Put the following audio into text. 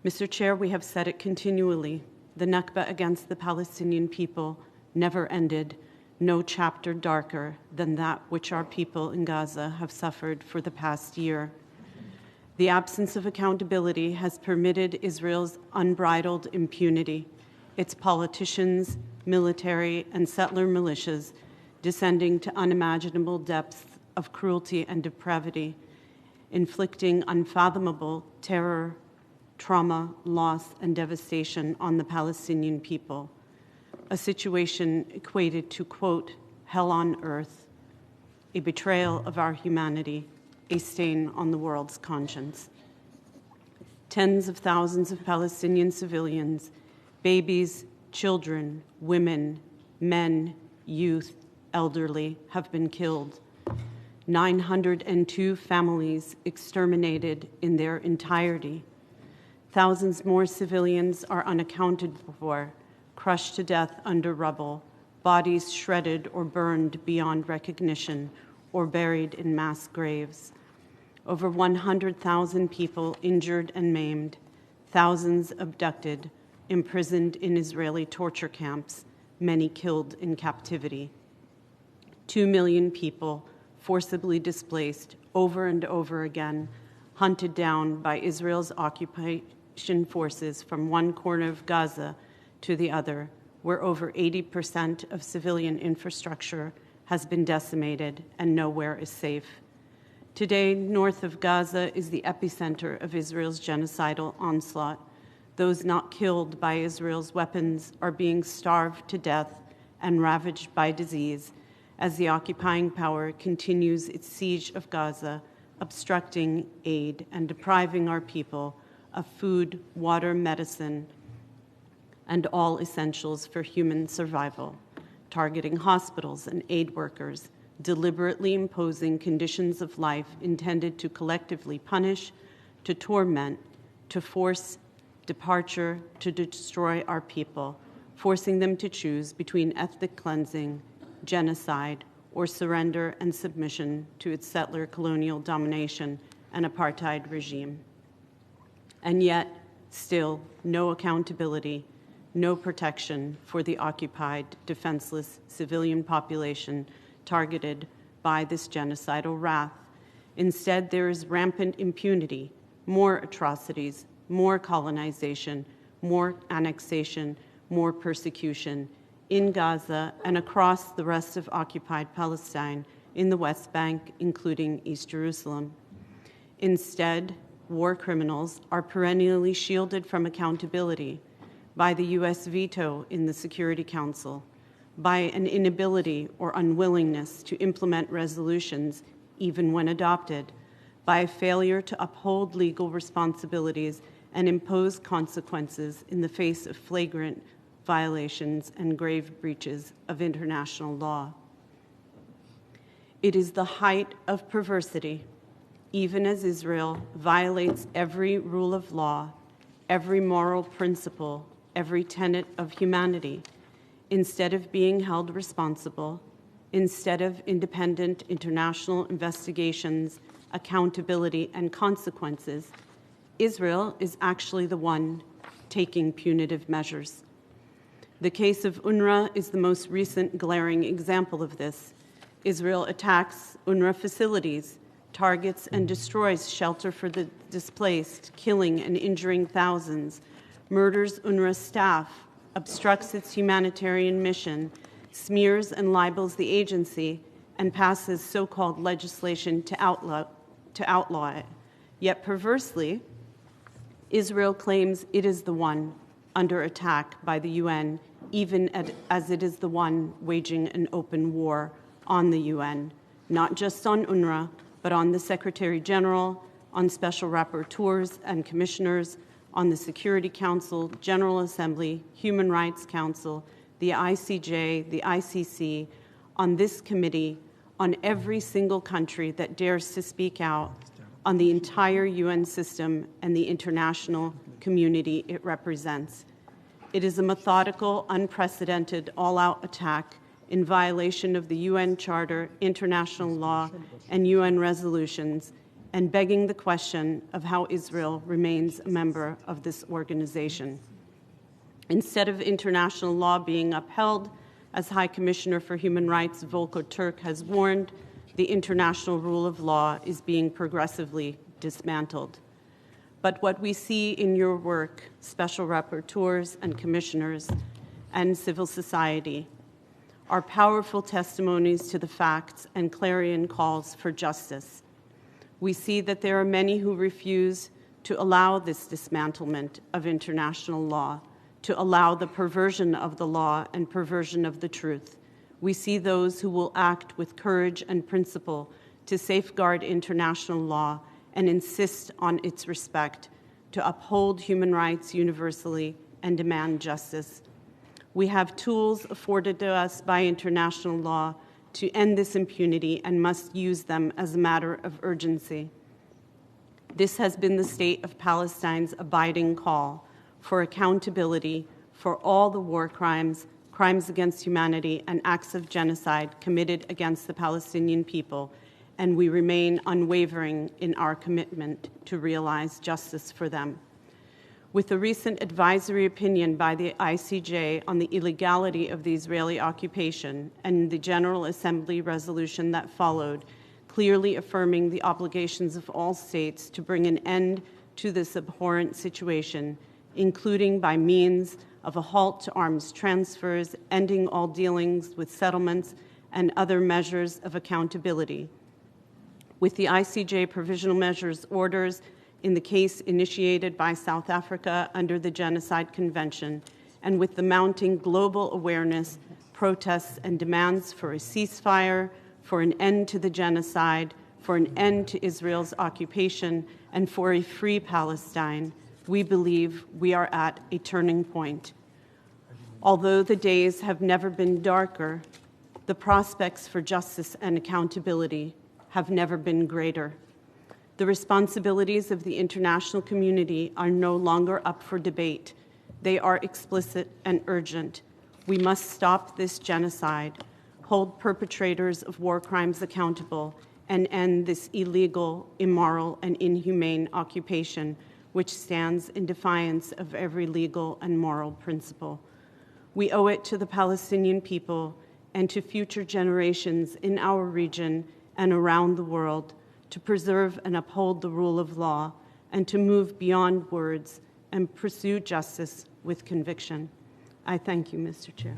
Mr. Chair, we have said it continually. The Nakba against the Palestinian people never ended. No chapter darker than that which our people in Gaza have suffered for the past year. The absence of accountability has permitted Israel's unbridled impunity, its politicians, military, and settler militias descending to unimaginable depths of cruelty and depravity, inflicting unfathomable terror, trauma, loss, and devastation on the Palestinian people, a situation equated to, quote, hell on earth, a betrayal of our humanity, a stain on the world's conscience. Tens of thousands of Palestinian civilians, babies, children, women, men, youth, elderly, have been killed. 902 families exterminated in their entirety. Thousands more civilians are unaccounted for, crushed to death under rubble, bodies shredded or burned beyond recognition, or buried in mass graves. Over 100,000 people injured and maimed, thousands abducted, imprisoned in Israeli torture camps, many killed in captivity. 2 million people forcibly displaced over and over again, hunted down by Israel's occupation forces from one corner of Gaza to the other, where over 80% of civilian infrastructure has been decimated and nowhere is safe. Today, north of Gaza is the epicenter of Israel's genocidal onslaught. Those not killed by Israel's weapons are being starved to death and ravaged by disease as the occupying power continues its siege of Gaza, obstructing aid and depriving our people of food, water, medicine, and all essentials for human survival, targeting hospitals and aid workers, deliberately imposing conditions of life intended to collectively punish, to torment, to force departure, to destroy our people, forcing them to choose between ethnic cleansing, genocide, or surrender and submission to its settler colonial domination and apartheid regime. And yet, still, no accountability, no protection for the occupied, defenseless civilian population targeted by this genocidal wrath. Instead, there is rampant impunity, more atrocities, more colonization, more annexation, more persecution in Gaza and across the rest of occupied Palestine, in the West Bank, including East Jerusalem. Instead, war criminals are perennially shielded from accountability by the U.S. veto in the Security Council, by an inability or unwillingness to implement resolutions even when adopted, by a failure to uphold legal responsibilities and impose consequences in the face of flagrant violations and grave breaches of international law. It is the height of perversity, even as Israel violates every rule of law, every moral principle, every tenet of humanity, instead of being held responsible, instead of independent international investigations, accountability, and consequences, Israel is actually the one taking punitive measures. The case of UNRWA is the most recent glaring example of this. Israel attacks UNRWA facilities, targets and destroys shelter for the displaced, killing and injuring thousands, murders UNRWA staff, obstructs its humanitarian mission, smears and libels the agency, and passes so-called legislation to outlaw it. Yet perversely, Israel claims it is the one under attack by the UN, even as it is the one waging an open war on the UN, not just on UNRWA, but on the Secretary General, on special rapporteurs and commissioners, on the Security Council, General Assembly, Human Rights Council, the ICJ, the ICC, on this committee, on every single country that dares to speak out, on the entire UN system and the international community it represents. It is a methodical, unprecedented, all-out attack in violation of the UN Charter, international law, and UN resolutions, and begging the question of how Israel remains a member of this organization. Instead of international law being upheld, as High Commissioner for Human Rights Volker Turk has warned, the international rule of law is being progressively dismantled. But what we see in your work, special rapporteurs and commissioners, and civil society, are powerful testimonies to the facts and clarion calls for justice. We see that there are many who refuse to allow this dismantlement of international law, to allow the perversion of the law and perversion of the truth. We see those who will act with courage and principle to safeguard international law and insist on its respect, to uphold human rights universally and demand justice. We have tools afforded to us by international law to end this impunity and must use them as a matter of urgency. This has been the state of Palestine's abiding call for accountability for all the war crimes, crimes against humanity, and acts of genocide committed against the Palestinian people, and we remain unwavering in our commitment to realize justice for them. With the recent advisory opinion by the ICJ on the illegality of the Israeli occupation and the General Assembly resolution that followed, clearly affirming the obligations of all states to bring an end to this abhorrent situation, including by means of a halt to arms transfers, ending all dealings with settlements, and other measures of accountability. With the ICJ provisional measures orders in the case initiated by South Africa under the Genocide Convention, and with the mounting global awareness, protests, and demands for a ceasefire, for an end to the genocide, for an end to Israel's occupation, and for a free Palestine, we believe we are at a turning point. Although the days have never been darker, the prospects for justice and accountability have never been greater. The responsibilities of the international community are no longer up for debate. They are explicit and urgent. We must stop this genocide, hold perpetrators of war crimes accountable, and end this illegal, immoral, and inhumane occupation, which stands in defiance of every legal and moral principle. We owe it to the Palestinian people and to future generations in our region and around the world to preserve and uphold the rule of law and to move beyond words and pursue justice with conviction. I thank you, Mr. Chair.